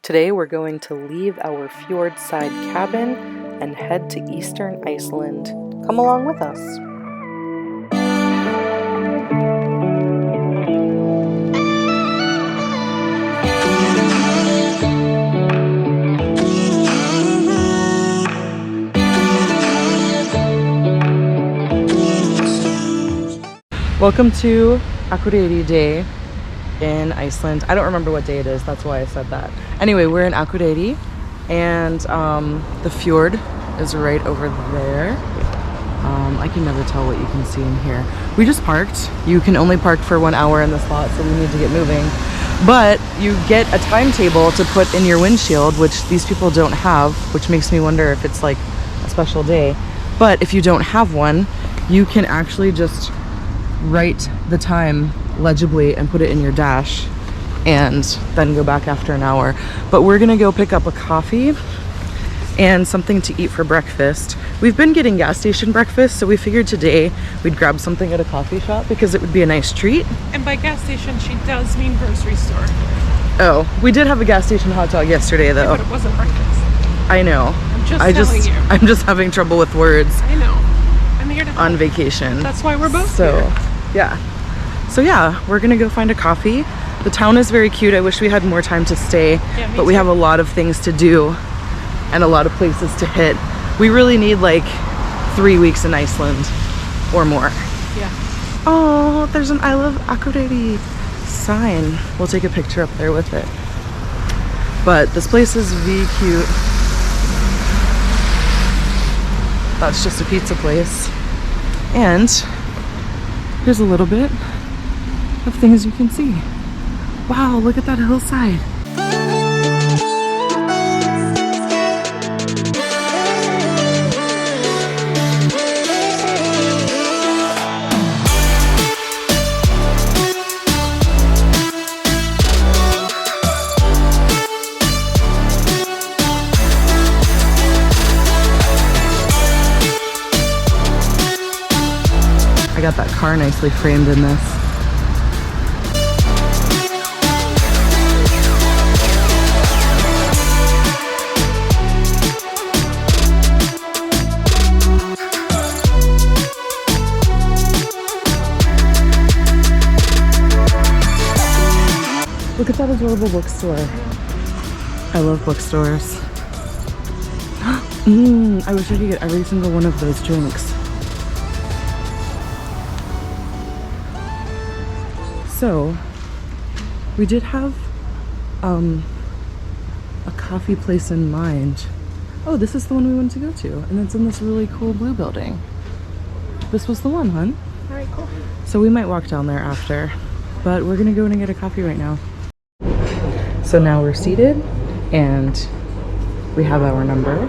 Today we're going to leave our fjordside cabin and head to eastern Iceland. Come along with us. Welcome to Akureyri Day in Iceland. I don't remember what day it is, that's why I said that. Anyway, we're in Akureyri and the fjord is right over there. I can never tell what you can see in here. We just parked. You can only park for 1 hour in this lot, so we need to get moving. But you get a timetable to put in your windshield, which these people don't have, which makes me wonder if it's like a special day. But if you don't have one, you can actually just write the time legibly and put it in your dash and then go back after an hour. But we're gonna go pick up a coffee and something to eat for breakfast. We've been getting gas station breakfast, so we figured today we'd grab something at a coffee shop because it would be a nice treat. And by gas station, she does mean grocery store. Oh, we did have a gas station hot dog yesterday though. Yeah, but it wasn't breakfast. I know. I'm just having trouble with words. I know. I'm here to help. On vacation. That's why we're both here. So yeah, we're gonna go find a coffee. The town is very cute. I wish we had more time to stay, but we have a lot of things to do and a lot of places to hit. We really need like 3 weeks in Iceland or more. Yeah. Oh, there's an I love Akureyri sign. We'll take a picture up there with it. But this place is V cute. That's just a pizza place. And here's a little bit of things you can see. Wow, look at that hillside. I got that car nicely framed in this. Look at that adorable bookstore. I love bookstores. I wish I could get every single one of those drinks. So, we did have a coffee place in mind. Oh, this is the one we wanted to go to, and it's in this really cool blue building. This was the one, hun. All right, cool. So we might walk down there after, but we're gonna go in and get a coffee right now. So now we're seated, and we have our number.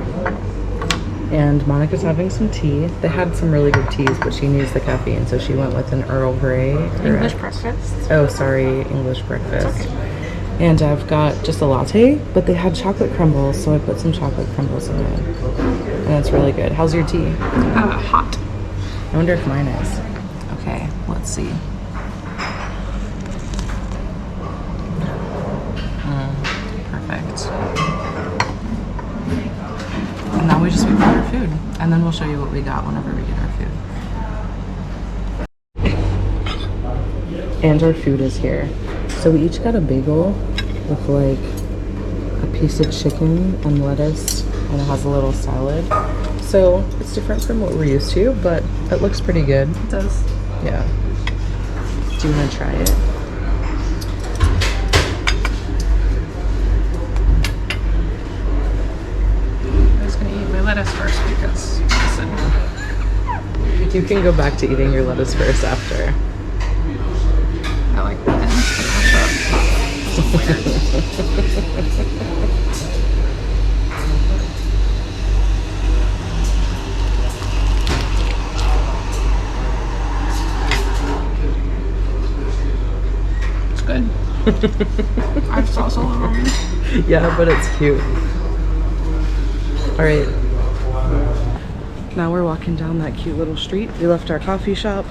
And Monica's having some tea. They had some really good teas, but she needs the caffeine, so she went with an Earl Grey. English breakfast. Oh, sorry, English breakfast. It's okay. And I've got just a latte, but they had chocolate crumbles, so I put some chocolate crumbles in it. And it's really good. How's your tea? Hot. I wonder if mine is. Okay, let's see. Perfect. And now we just wait for our food, and then we'll show you what we got whenever we get our food. And our food is here. So we each got a bagel with like a piece of chicken and lettuce, and it has a little salad. So it's different from what we're used to, but it looks pretty good. It does. Yeah. Do you want to try it? Lettuce first because listen. You can go back to eating your lettuce first after. I like that. It's good. I have sauce all over me. Yeah, but it's cute. All right. Now we're walking down that cute little street. We left our coffee shop.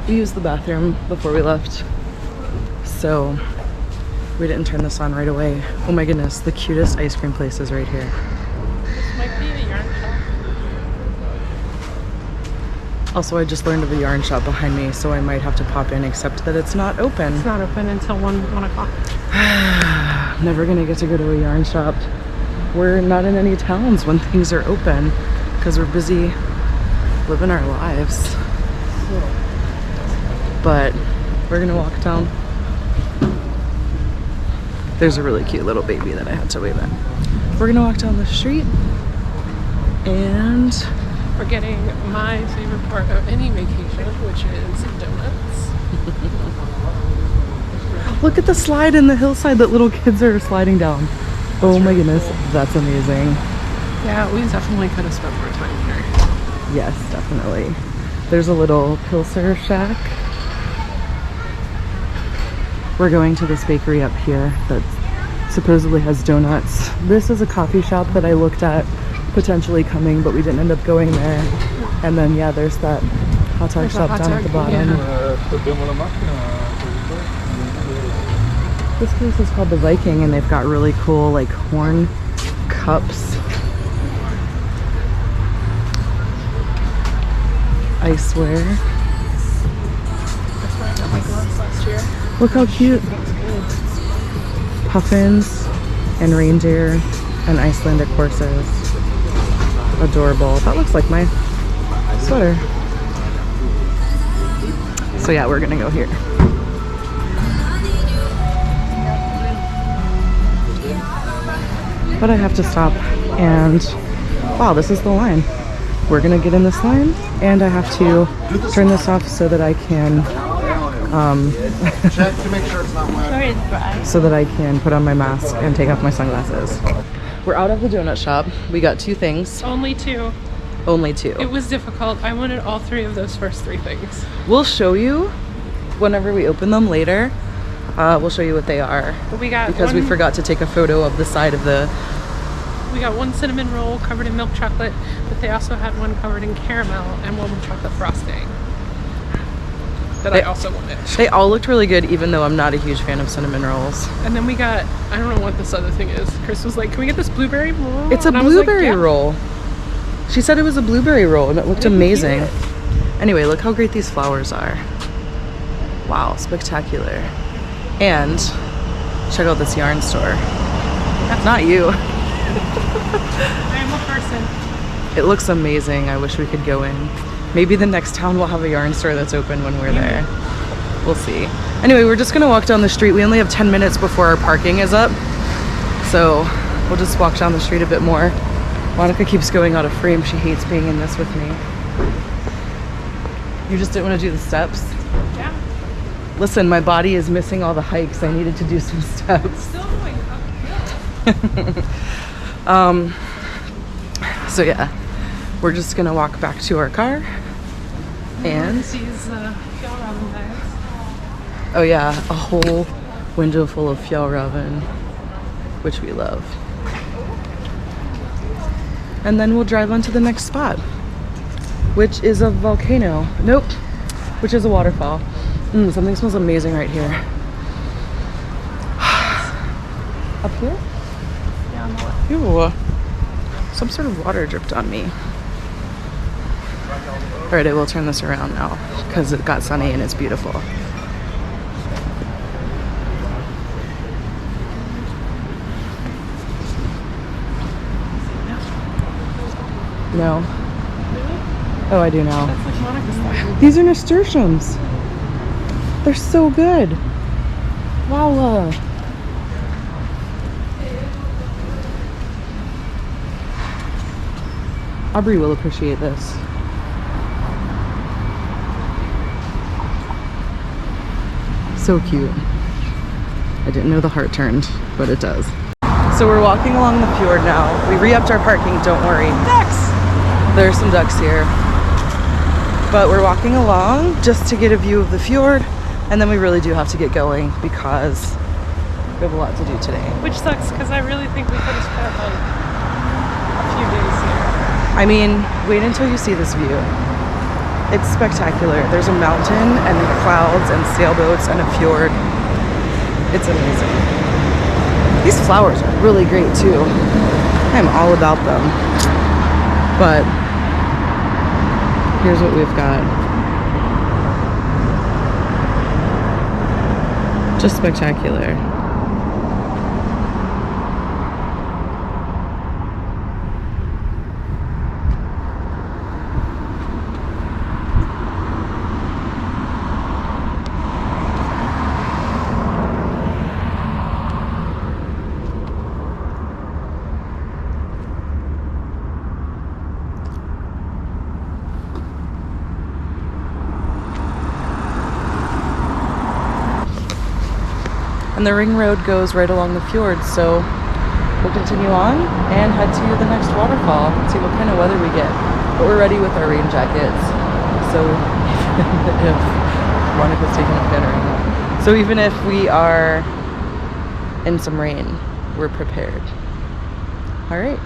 We used the bathroom before we left. So We didn't turn this on right away. Oh my goodness, the cutest ice cream place is right here. This might be a yarn shop. Also, I just learned of a yarn shop behind me, so I might have to pop in, except that it's not open. It's not open until 1 o'clock. Never gonna get to go to a yarn shop. We're not in any towns when things are open because we're busy living our lives. But we're gonna walk down. There's a really cute little baby that I had to wave at. We're gonna walk down the street and we're getting my favorite part of any vacation, which is donuts. look at the slide in the hillside that little kids are sliding down. Oh my goodness, that's amazing. Yeah, we definitely could have spent more time here. Yes, definitely. There's a little Pilsner shack. We're going to this bakery up here that supposedly has donuts. This is a coffee shop that I looked at potentially coming, but we didn't end up going there. And then yeah, there's that hot dog shop down at the bottom. Yeah. This place is called the Viking, and they've got really cool like horn cups, iceware. That's where I got my gloves last year. Look how cute. Puffins and reindeer and Icelandic horses. Adorable. That looks like my sweater. So yeah, we're gonna go here. But I have to stop and wow, this is the line. We're gonna get in this line and I have to turn this off so that I can check to make sure it's not wet. so that I can put on my mask and take off my sunglasses. We're out of the donut shop. We got two things. Only two. Only two. It was difficult. I wanted all three of those first three things. We'll show you whenever we open them later. We'll show you what they are. But we got because we forgot to take a photo of the side of the... We got one cinnamon roll covered in milk chocolate, but they also had one covered in caramel and one with chocolate frosting that I also wanted. They all looked really good, even though I'm not a huge fan of cinnamon rolls. And then we got, I don't know what this other thing is. Chris was like, can we get this blueberry roll? It's a blueberry roll. She said it was a blueberry roll and it looked amazing. Anyway, look how great these flowers are. Wow, spectacular. And check out this yarn store. That's not you. I am a person. It looks amazing. I wish we could go in. Maybe the next town will have a yarn store that's open when we're there. We'll see. Anyway, we're just gonna walk down the street. We only have 10 minutes before our parking is up. So we'll just walk down the street a bit more. Monica keeps going out of frame. She hates being in this with me. You just didn't want to do the steps? Yeah. Listen, my body is missing all the hikes. I needed to do some steps. Still going uphill. So yeah, we're just gonna walk back to our car. And These fjallraven bags. oh yeah, a whole window full of fjallraven, which we love. And then we'll drive on to the next spot, which is a volcano. Nope, which is a waterfall. Something smells amazing right here. Up here? Yeah, on the left. Ew. Some sort of water dripped on me. Alright, I will turn this around now because it got sunny and it's beautiful. No. Oh, I do now. That's like Monica style. These are nasturtiums. They're so good. Wow. Aubrey will appreciate this. So cute. I didn't know the heart turned, but it does. So we're walking along the fjord now. We re-upped our parking, don't worry. Ducks! There's some ducks here. But we're walking along just to get a view of the fjord, and then we really do have to get going because we have a lot to do today. Which sucks because I really think we could have spent like a few days here. I mean, wait until you see this view. It's spectacular. There's a mountain and clouds and sailboats and a fjord. It's amazing. These flowers are really great too. I'm all about them. But here's what we've got. Just spectacular. And the ring road goes right along the fjord, so we'll continue on and head to the next waterfall and see what kind of weather we get. But we're ready with our rain jackets, so even if Monica's taking a pin right now. So even if we are in some rain, we're prepared. All right,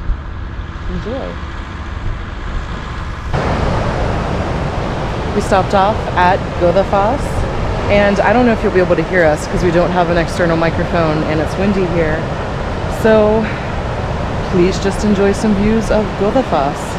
enjoy. We stopped off at Godafoss. And I don't know if you'll be able to hear us because we don't have an external microphone and it's windy here. So please just enjoy some views of Godafoss.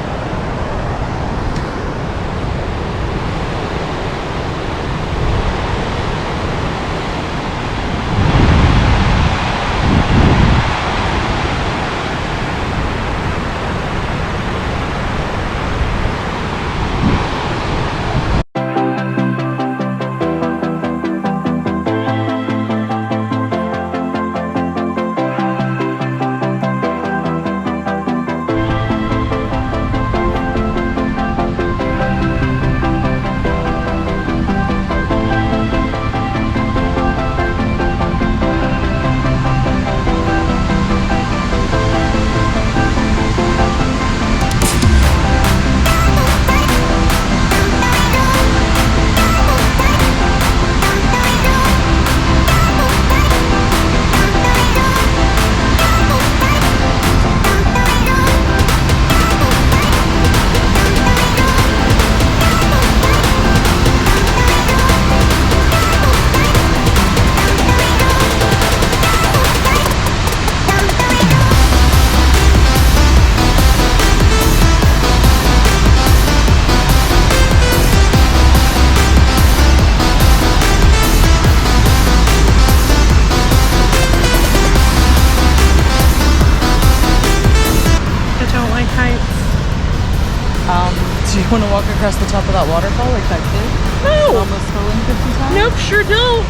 Do you want to walk across the top of that waterfall like that kid? No! Almost fell in 50 times? Nope, sure don't.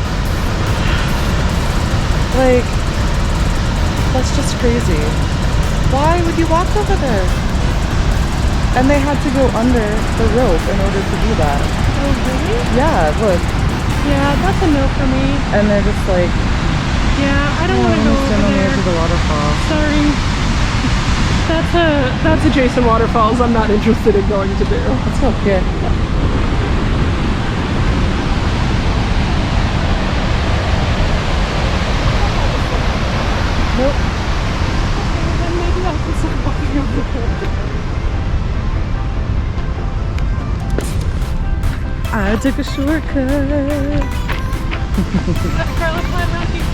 Like, that's just crazy. Why would you walk over there? And they had to go under the rope in order to do that. Oh, really? Yeah, look. Yeah, that's a no for me. And they're just like, yeah, I don't want to go over stand on the there. edge of the waterfall. Sorry. That's adjacent waterfalls I'm not interested in going to do. Let's go here. Nope. Okay, then maybe I'll consider walking over there. I took a shortcut. Carla, climb around here.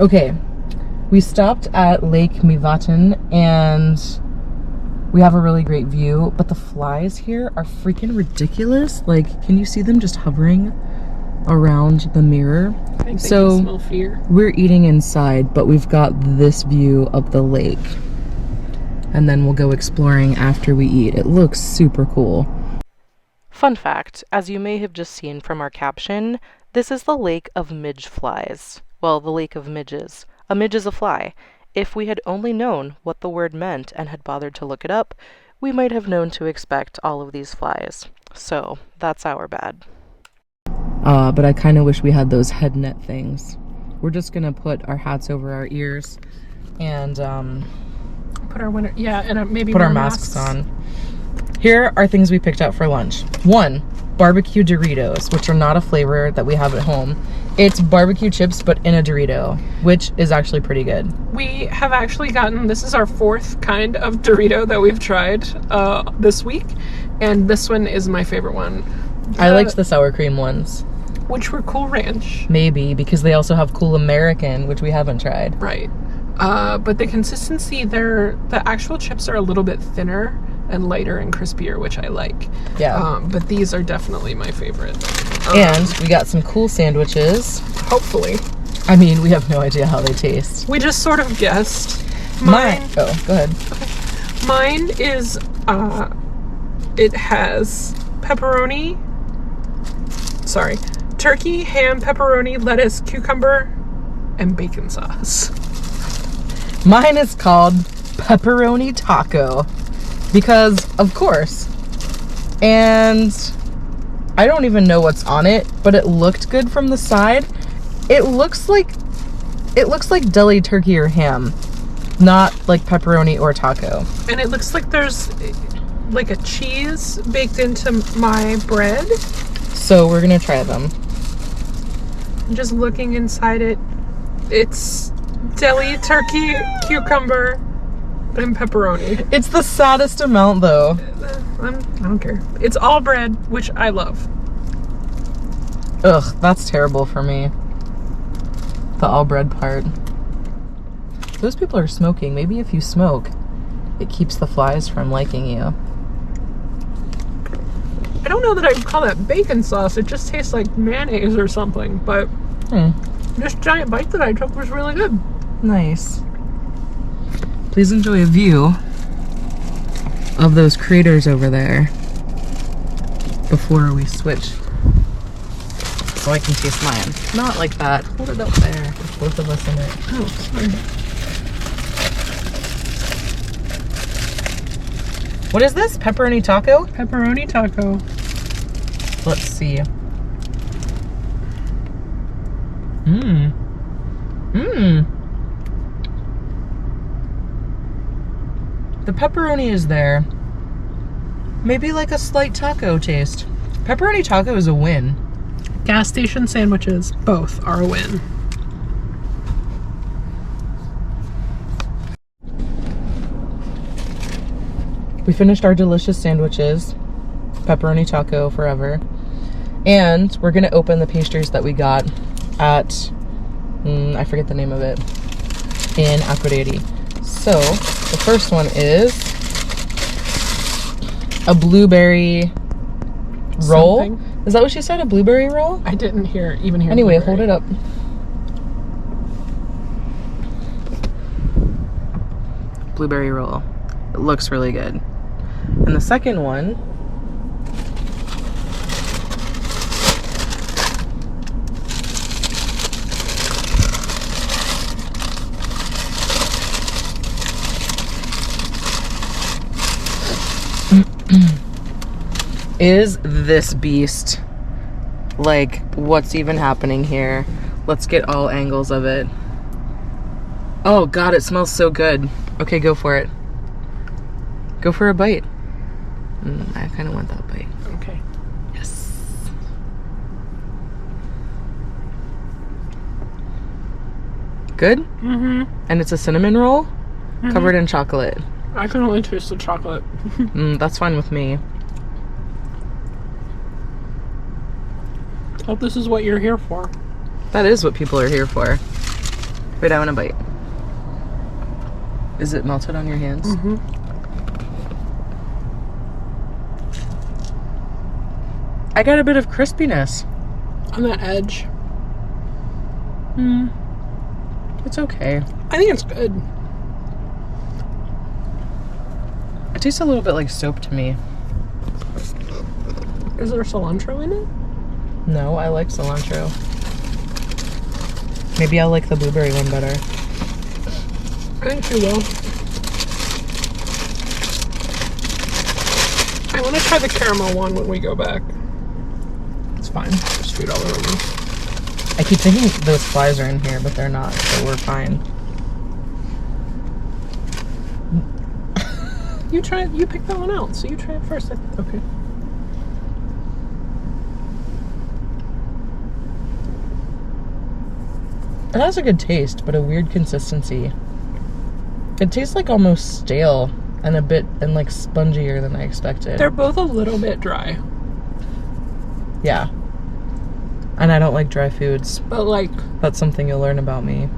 Okay, we stopped at Lake Myvatn and we have a really great view, but the flies here are freaking ridiculous. Like, can you see them just hovering around the mirror. I think they So can smell fear. we're eating inside, but we've got this view of the lake. And then we'll go exploring after we eat. It looks super cool. Fun fact, as you may have just seen from our caption, this is the lake of midge flies. Well, the lake of midges. A midge is a fly. If we had only known what the word meant and had bothered to look it up, we might have known to expect all of these flies. So, that's our bad. But I kind of wish we had those head net things. We're just gonna put our hats over our ears and Put our winter, yeah, and maybe put wear our masks on. Here are things we picked up for lunch. 1, barbecue Doritos, which are not a flavor that we have at home. It's barbecue chips, but in a Dorito, which is actually pretty good. We have actually gotten, this is our 4th kind of Dorito that we've tried this week, and this one is my favorite one. I liked the sour cream ones. Which were Cool Ranch. Maybe, because they also have Cool American, which we haven't tried. Right. But the consistency, the actual chips are a little bit thinner and lighter and crispier, which I like. Yeah. But these are definitely my favorite. And we got some cool sandwiches. Hopefully. I mean, we have no idea how they taste. We just sort of guessed. Mine. Oh, go ahead. Okay. Mine is, it has pepperoni. Sorry. Turkey, ham, pepperoni, lettuce, cucumber, and bacon sauce. Mine is called pepperoni taco because, of course. And I don't even know what's on it, but it looked good from the side. It looks like deli turkey or ham, not like pepperoni or taco. And it looks like there's like a cheese baked into my bread. So we're gonna try them. Just looking inside it, it's deli turkey, cucumber, and pepperoni. It's the saddest amount though. I don't care. It's all bread, which I love. Ugh, that's terrible for me. The all bread part. Those people are smoking. Maybe if you smoke, it keeps the flies from liking you. I don't know that I'd call that bacon sauce. It just tastes like mayonnaise or something, but this giant bite that I took was really good. Nice. Please enjoy a view of those craters over there before we switch. So I can taste mine. Not like that. Hold it up there. With both of us in it. Oh, sorry. What is this? Pepperoni taco? Pepperoni taco. Let's see. The pepperoni is there. Maybe like a slight taco taste. Pepperoni taco is a win. Gas station sandwiches, both are a win. We finished our delicious sandwiches. Pepperoni taco forever. And we're gonna open the pastries that we got at, I forget the name of it, in Akureyri. So, the first one is a blueberry roll. Something. Is that what she said? A blueberry roll? I didn't even hear Anyway, blueberry. hold it up. Blueberry roll. It looks really good. And the second one is this beast. Like, what's even happening here? Let's get all angles of it. Oh god, it smells so good. Okay, go for it. Go for a bite. I kind of want that bite. Okay. Yes. Good? Mm-hmm. And it's a cinnamon roll covered in chocolate. I can only taste the chocolate. That's fine with me. Hope this is what you're here for. That is what people are here for. Wait, I want a bite. Is it melted on your hands? Mm-hmm. I got a bit of crispiness. on that edge. It's okay. I think it's good. It tastes a little bit like soap to me. Is there cilantro in it? No, I like cilantro. Maybe I like the blueberry one better. I think you will. I want to try the caramel one when we go back. It's fine. There's food all over me. I keep thinking those flies are in here, but they're not, so we're fine. You try it. You pick that one out, so you try it first. Okay. It has a good taste, but a weird consistency. It tastes like almost stale and like spongier than I expected. They're both a little bit dry. Yeah. And I don't like dry foods. But like, That's something you'll learn about me.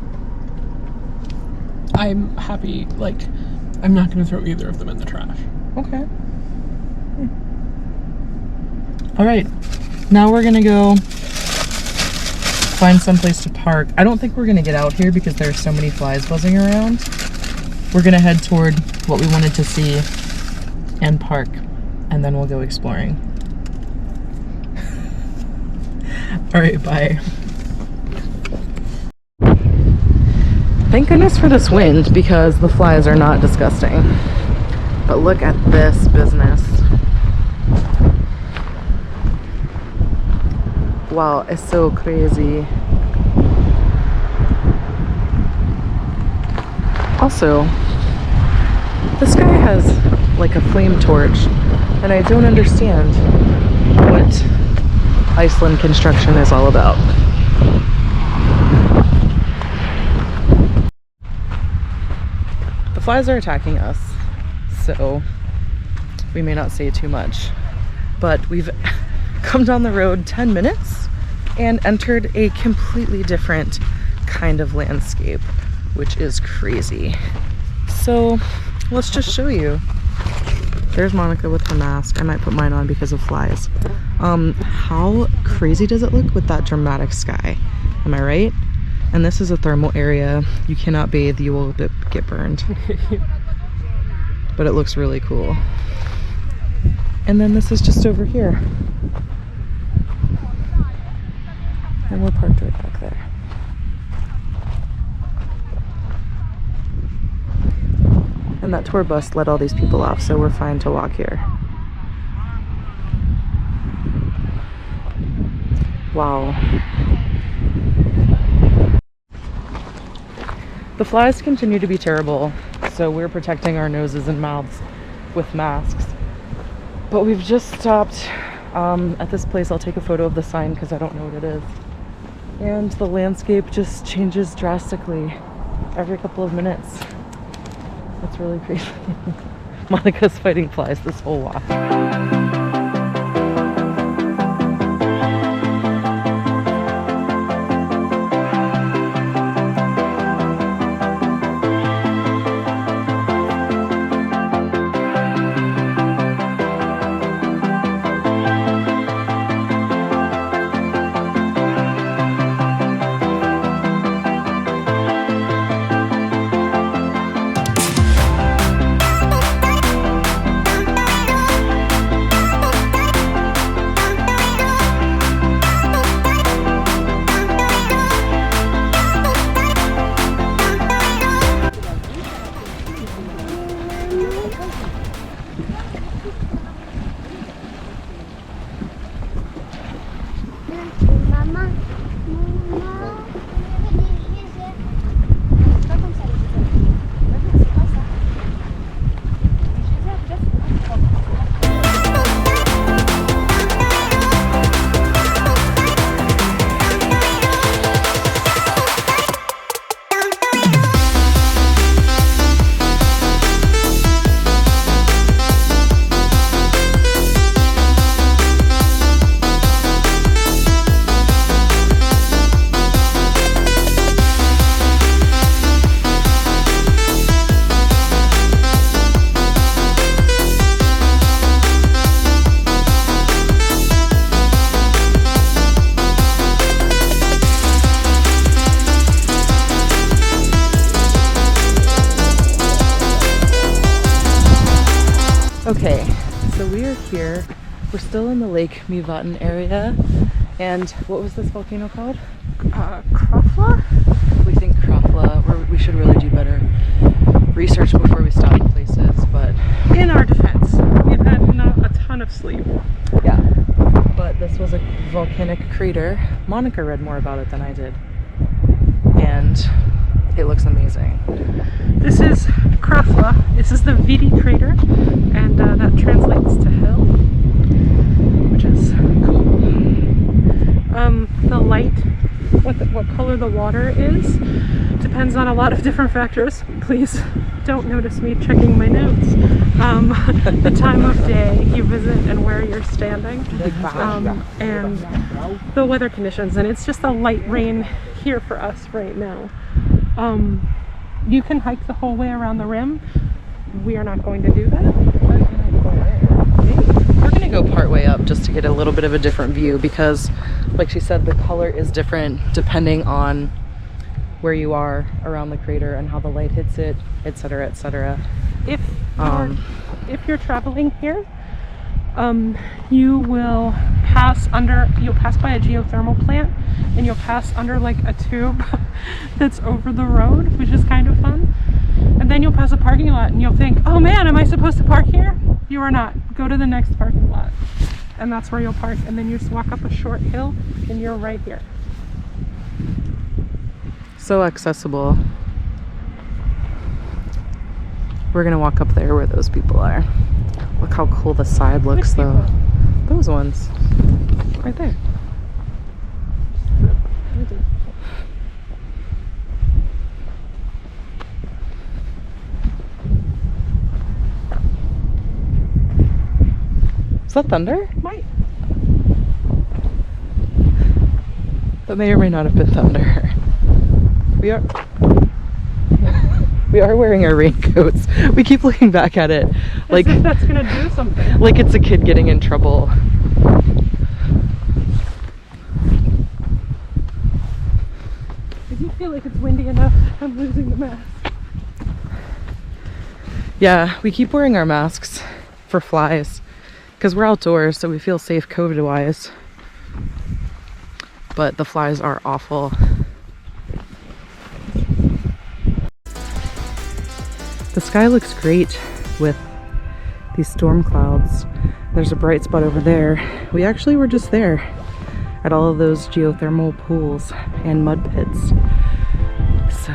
I'm happy. Like, I'm not going to throw either of them in the trash. Okay. All right. Now we're going to go find someplace to park. I don't think we're going to get out here because there's so many flies buzzing around. We're going to head toward what we wanted to see and park, and then we'll go exploring. All right, bye. Thank goodness for this wind because the flies are not disgusting. But look at this business. Wow, it's so crazy. Also, this guy has like a flame torch, and I don't understand what Iceland construction is all about. The flies are attacking us, so we may not say too much, but we've come down the road 10 minutes and entered a completely different kind of landscape, which is crazy. So let's just show you. There's Monica with her mask. I might put mine on because of flies. How crazy does it look with that dramatic sky? Am I right? And this is a thermal area. You cannot bathe, you will get burned. But it looks really cool. And then this is just over here. And we're parked right back there. And that tour bus let all these people off, so we're fine to walk here. Wow. The flies continue to be terrible, so we're protecting our noses and mouths with masks. But we've just stopped at this place. I'll take a photo of the sign because I don't know what it is. And the landscape just changes drastically every couple of minutes. It's really crazy. Monica's fighting flies this whole walk. Okay, so we are here. We're still in the Lake Myvatn area. And what was this volcano called? Krafla? We think Krafla. We should really do better research before we stop at places, but... In our defense, we've had not a ton of sleep. Yeah. But this was a volcanic crater. Monica read more about it than I did. And it looks amazing. This is Krafla. This is the Viti crater, and that translates to hill, which is cool. The light, what color the water is, depends on a lot of different factors. Please don't notice me checking my notes. The time of day you visit and where you're standing, and the weather conditions, and it's just a light rain here for us right now. You can hike the whole way around the rim. We are not going to do that. We're gonna go part way up just to get a little bit of a different view because, like she said, the color is different depending on where you are around the crater and how the light hits it, etc., etc. If you're traveling here, you will pass by a geothermal plant, and you'll pass under like a tube that's over the road, which is kind of fun. And then you'll pass a parking lot and you'll think, oh man, am I supposed to park here? You are not. Go to the next parking lot. And that's where you'll park. And then you just walk up a short hill and you're right here. So accessible. We're gonna walk up there where those people are. Look how cool the side looks though. Those ones. Right there. Is that thunder? Might. That may or may not have been thunder. We are wearing our raincoats. We keep looking back at it like as if that's gonna do something. Like it's a kid getting in trouble. I do feel like it's windy enough. I'm losing the mask. Yeah, we keep wearing our masks for flies because we're outdoors, so we feel safe COVID-wise. But the flies are awful. The sky looks great with these storm clouds. There's a bright spot over there. We actually were just there at all of those geothermal pools and mud pits. So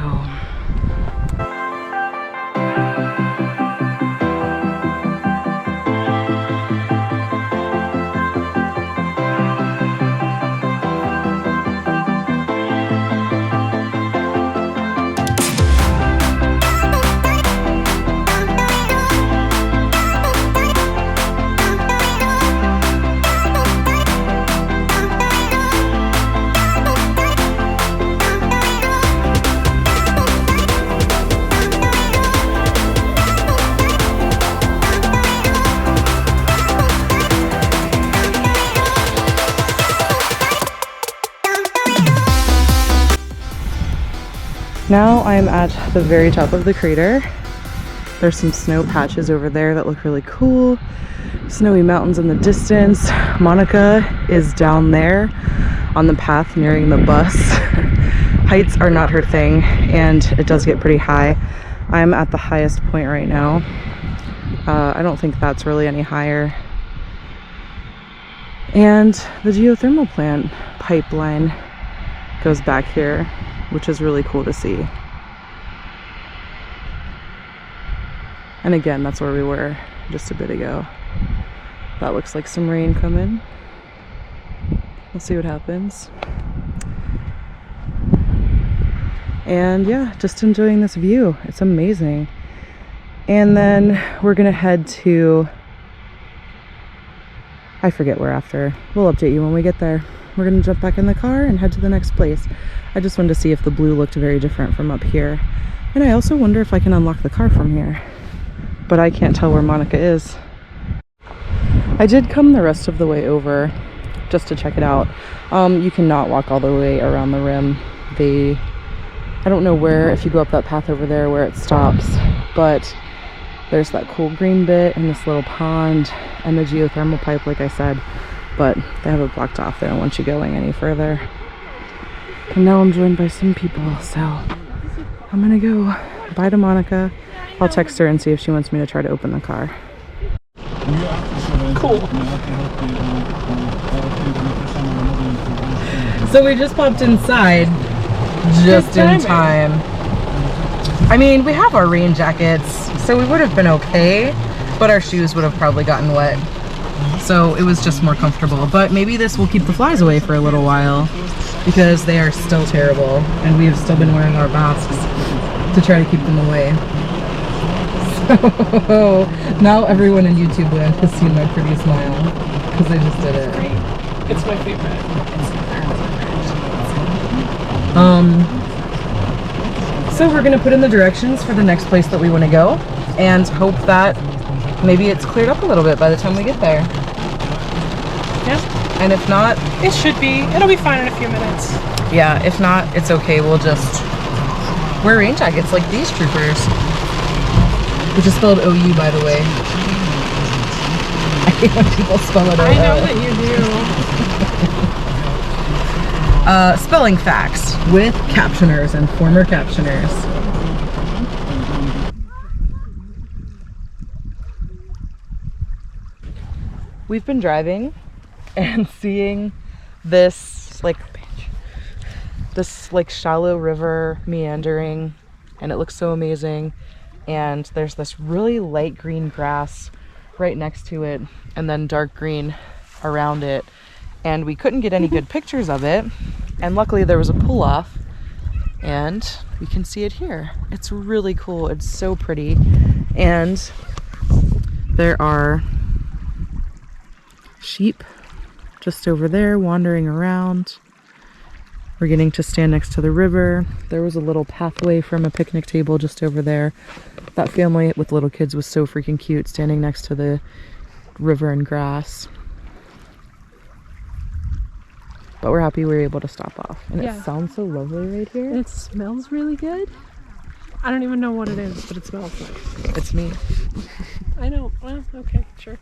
now I'm at the very top of the crater. There's some snow patches over there that look really cool. Snowy mountains in the distance. Monica is down there on the path nearing the bus. Heights are not her thing, and it does get pretty high. I'm at the highest point right now. I don't think that's really any higher. And the geothermal plant pipeline goes back here, which is really cool to see. And again, that's where we were just a bit ago. That looks like some rain coming. We'll see what happens. And yeah, just enjoying this view. It's amazing. And then we're gonna head to, I forget where after. We'll update you when we get there. We're gonna jump back in the car and head to the next place. I just wanted to see if the blue looked very different from up here. And I also wonder if I can unlock the car from here. But I can't tell where Monica is. I did come the rest of the way over just to check it out. You cannot walk all the way around the rim. I don't know where, if you go up that path over there, where it stops, but There's that cool green bit and this little pond and the geothermal pipe, like I said, but they have it blocked off. They don't want you going any further. And now I'm joined by some people, so I'm gonna go bye to Monica. I'll text her and see if she wants me to try to open the car. Cool. So we just popped inside just in time. I mean, we have our rain jackets, so we would have been okay, but our shoes would have probably gotten wet. So it was just more comfortable. But maybe this will keep the flies away for a little while because they are still terrible and we have still been wearing our masks to try to keep them away. So now everyone in YouTube land has seen my pretty smile because I just did it. It's my favorite. So we're gonna put in the directions for the next place that we want to go and hope that maybe it's cleared up a little bit by the time we get there. Yeah. And if not, It should be. It'll be fine in a few minutes. yeah, if not, it's okay. We'll just wear rain jackets like these troopers. Which is spelled OU, by the way. I hate when people spell it OU. I know that you do. Spelling facts with captioners and former captioners. We've been driving and seeing this like shallow river meandering, and it looks so amazing. And there's this really light green grass right next to it and then dark green around it, and we couldn't get any good pictures of it, and luckily there was a pull-off and we can see it here. It's really cool. It's so pretty, and there are sheep just over there wandering around. We're getting to stand next to the river. There was a little pathway from a picnic table just over there. That family with little kids was so freaking cute, standing next to the river and grass. But we're happy we were able to stop off. And Yeah. it sounds so lovely right here. It smells really good. I don't even know what it is, but it smells nice. It's me. I know. Well, okay, sure.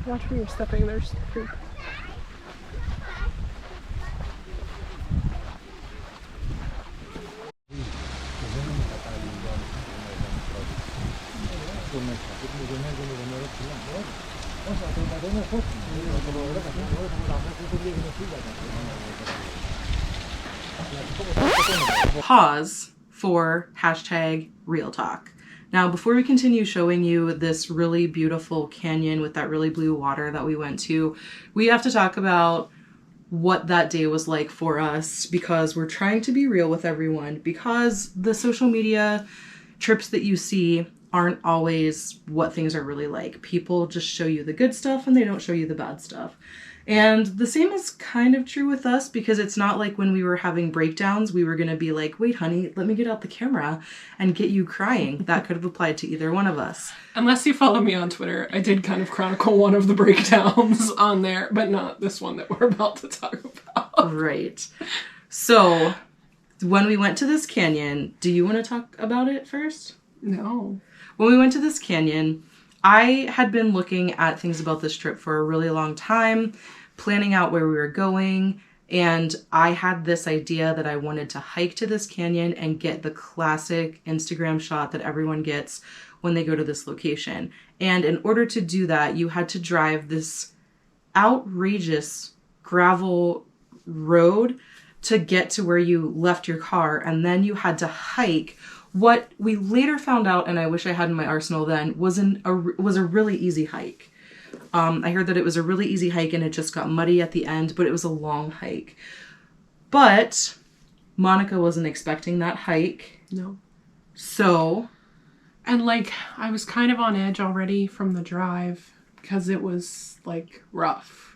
Watch where you're stepping, there's poop. Pause for hashtag real talk. Now, before we continue showing you this really beautiful canyon with that really blue water that we went to, we have to talk about what that day was like for us, because we're trying to be real with everyone, because the social media trips that you see aren't always what things are really like. People just show you the good stuff and they don't show you the bad stuff. And the same is kind of true with us, because it's not like when we were having breakdowns, we were going to be like, wait, honey, let me get out the camera and get you crying. That could have applied to either one of us. Unless you follow me on Twitter, I did kind of chronicle one of the breakdowns on there, but not this one that we're about to talk about. Right. So when we went to this canyon, do you want to talk about it first? No. When we went to this canyon, I had been looking at things about this trip for a really long time, planning out where we were going, and I had this idea that I wanted to hike to this canyon and get the classic Instagram shot that everyone gets when they go to this location. And in order to do that, you had to drive this outrageous gravel road to get to where you left your car, and then you had to hike what we later found out, and I wish I had in my arsenal then, was a really easy hike. I heard that it was a really easy hike and it just got muddy at the end, but it was a long hike. But Monica wasn't expecting that hike. No. So... And like, I was kind of on edge already from the drive because it was like rough,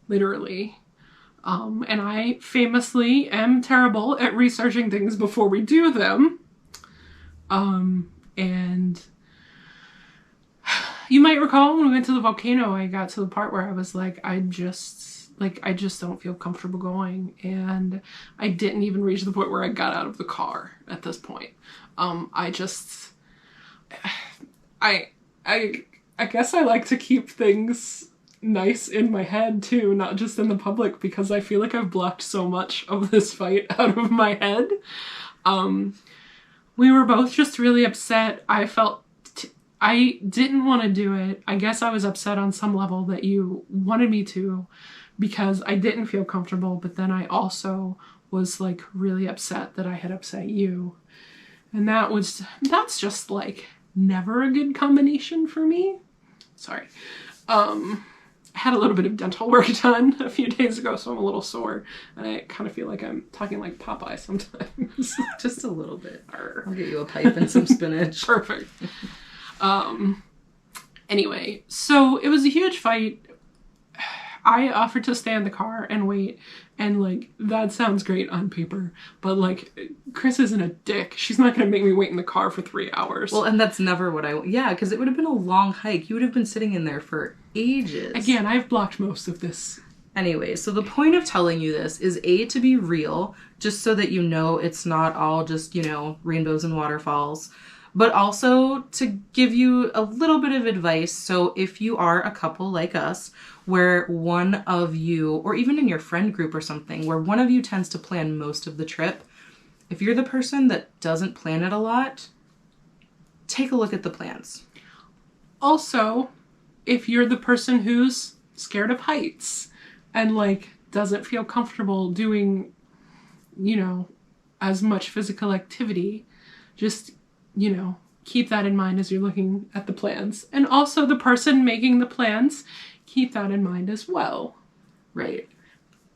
literally. And I famously am terrible at researching things before we do them. And You might recall when we went to the volcano, I got to the part where I was like, I just don't feel comfortable going. And I didn't even reach the point where I got out of the car at this point. I guess I like to keep things nice in my head too, not just in the public, because I feel like I've blocked so much of this fight out of my head. We were both just really upset. I didn't want to do it. I guess I was upset on some level that you wanted me to, because I didn't feel comfortable, but then I also was like really upset that I had upset you. And that's just like never a good combination for me. Sorry. I had a little bit of dental work done a few days ago, so I'm a little sore. And I kind of feel like I'm talking like Popeye sometimes. Just a little bit. I'll get you a pipe and some spinach. Perfect. Anyway, so it was a huge fight. I offered to stay in the car and wait, and like, that sounds great on paper, but like, Chris isn't a dick. She's not gonna make me wait in the car for 3 hours. Well, and that's never what yeah, because it would have been a long hike. You would have been sitting in there for ages. Again, I've blocked most of this. Anyway, so the point of telling you this is to be real, just so that you know it's not all just, rainbows and waterfalls, but also to give you a little bit of advice. So if you are a couple like us, where one of you, or even in your friend group or something, where one of you tends to plan most of the trip, if you're the person that doesn't plan it a lot, take a look at the plans. Also, if you're the person who's scared of heights and like doesn't feel comfortable doing, as much physical activity, just, keep that in mind as you're looking at the plans. And also the person making the plans, keep that in mind as well. Right.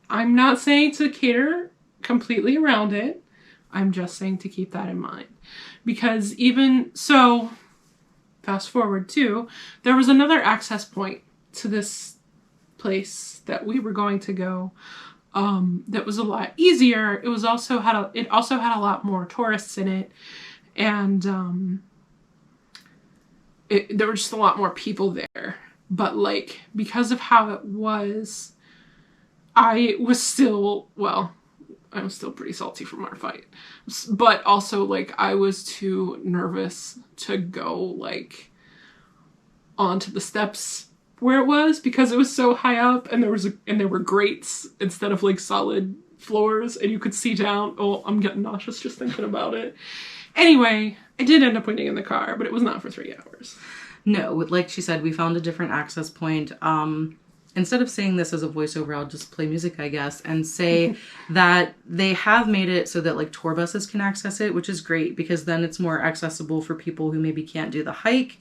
I'm not saying to cater completely around it. I'm just saying to keep that in mind. Because even so, fast forward too, there was another access point to this place that we were going to go that was a lot easier. It also had a lot more tourists in it, and there were just a lot more people there. But like, because of how it was, I was still pretty salty from our fight. But also, like, I was too nervous to go, like, onto the steps where it was, because it was so high up, and there were grates instead of, like, solid floors, and you could see down. Oh, I'm getting nauseous just thinking about it. Anyway, I did end up waiting in the car, but it was not for 3 hours. No, like she said, we found a different access point. Instead of saying this as a voiceover, I'll just play music, I guess, and say that they have made it so that like tour buses can access it, which is great, because then it's more accessible for people who maybe can't do the hike.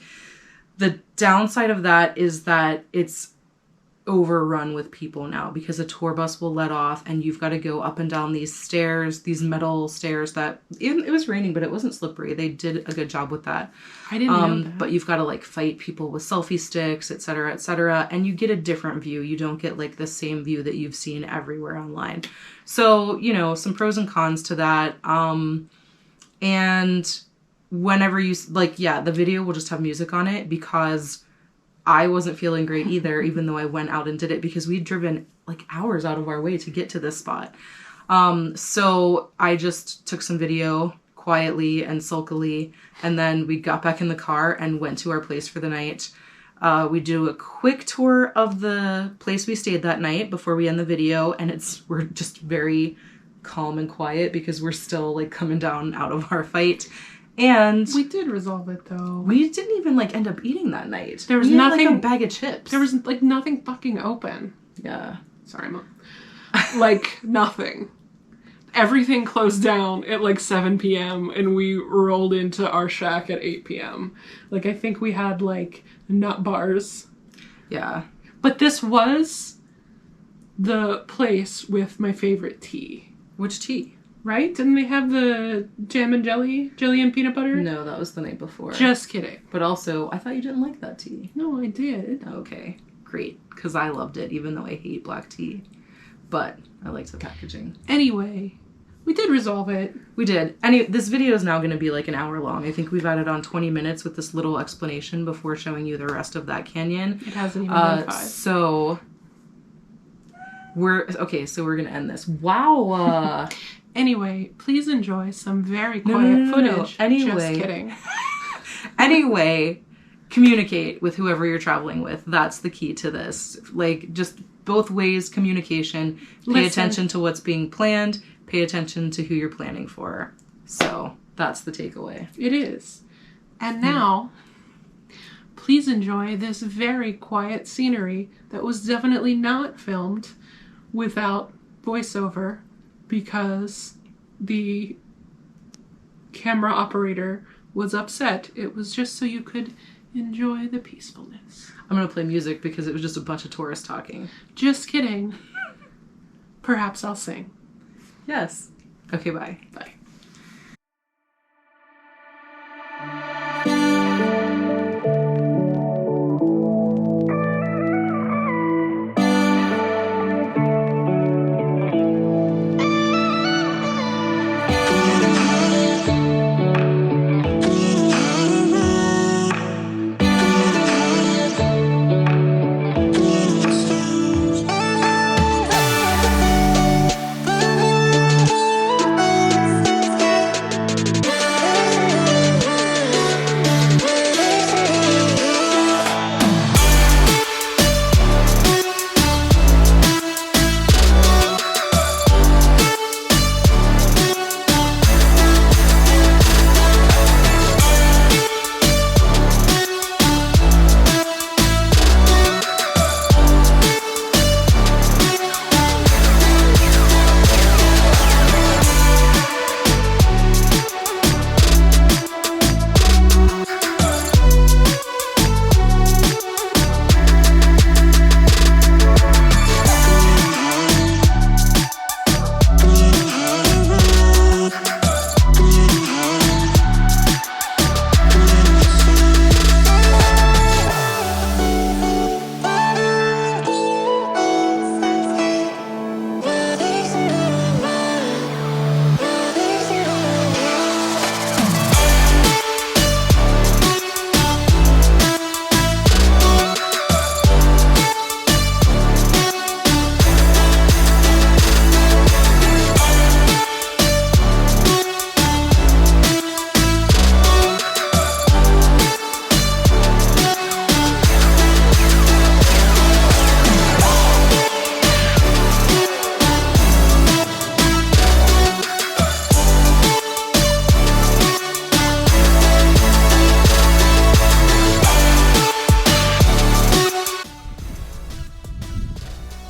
The downside of that is that it's overrun with people now, because a tour bus will let off and you've got to go up and down these stairs, these metal stairs that it was raining, but it wasn't slippery. They did a good job with that. I didn't know that. But you've got to like fight people with selfie sticks, etc., etc., and you get a different view. You don't get like the same view that you've seen everywhere online. So, some pros and cons to that. And whenever you the video will just have music on it, because I wasn't feeling great either, even though I went out and did it, because we'd driven like hours out of our way to get to this spot. So I just took some video quietly and sulkily, and then we got back in the car and went to our place for the night. We do a quick tour of the place we stayed that night before we end the video, and we're just very calm and quiet because we're still like coming down out of our fight. And we did resolve it though. We didn't even like end up eating that night. There was nothing, like a bag of chips. There was like nothing fucking open. Yeah. Sorry, Mom. Like nothing. Everything closed down at like 7 p.m. and we rolled into our shack at 8 p.m. Like, I think we had like nut bars. Yeah. But this was the place with my favorite tea. Which tea? Right? Didn't they have the jam and jelly and peanut butter? No, that was the night before. Just kidding. But also, I thought you didn't like that tea. No, I did. Okay, great. Because I loved it, even though I hate black tea. But I liked the packaging. Anyway, We did resolve it. We did. This video is now going to be like an hour long. I think we've added on 20 minutes with this little explanation before showing you the rest of that canyon. It hasn't even been 5. So we're going to end this. Wow. Anyway, please enjoy some very quiet footage. Anyway. Just kidding. Anyway, communicate with whoever you're traveling with. That's the key to this. Like, just both ways, communication. Pay attention to what's being planned. Pay attention to who you're planning for. So that's the takeaway. It is. And now, please enjoy this very quiet scenery that was definitely not filmed without voiceover, because the camera operator was upset. It was just so you could enjoy the peacefulness. I'm going to play music because it was just a bunch of tourists talking. Just kidding. Perhaps I'll sing. Yes. Okay, bye. Bye.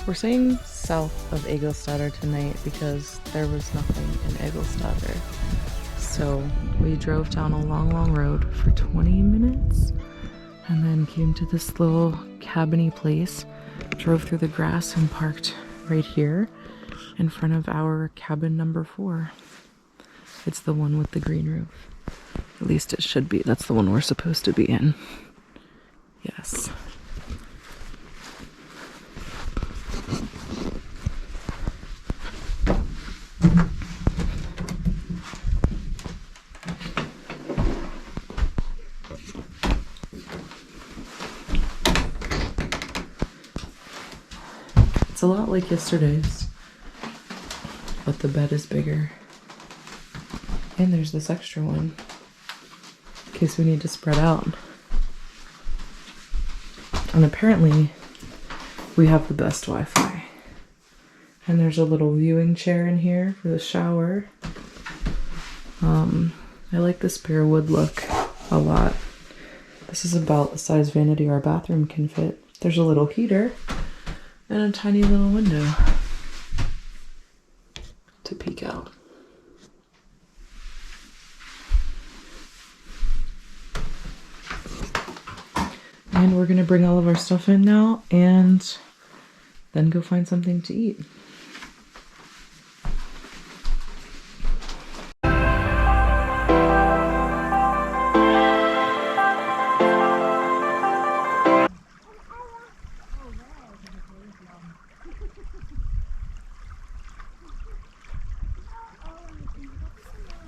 We're staying south of Egilsstaðir tonight because there was nothing in Egilsstaðir. So we drove down a long road for 20 minutes and then came to this little cabiny place, drove through the grass and parked right here in front of our cabin number 4. It's the one with the green roof. At least it should be. That's the one we're supposed to be in. Yes. It's a lot like yesterday's, but the bed is bigger. And there's this extra one in case we need to spread out. And apparently we have the best Wi-Fi. And there's a little viewing chair in here for the shower. I like this bare wood look a lot. This is about the size vanity our bathroom can fit. There's a little heater and a tiny little window to peek out. And we're gonna bring all of our stuff in now and then go find something to eat.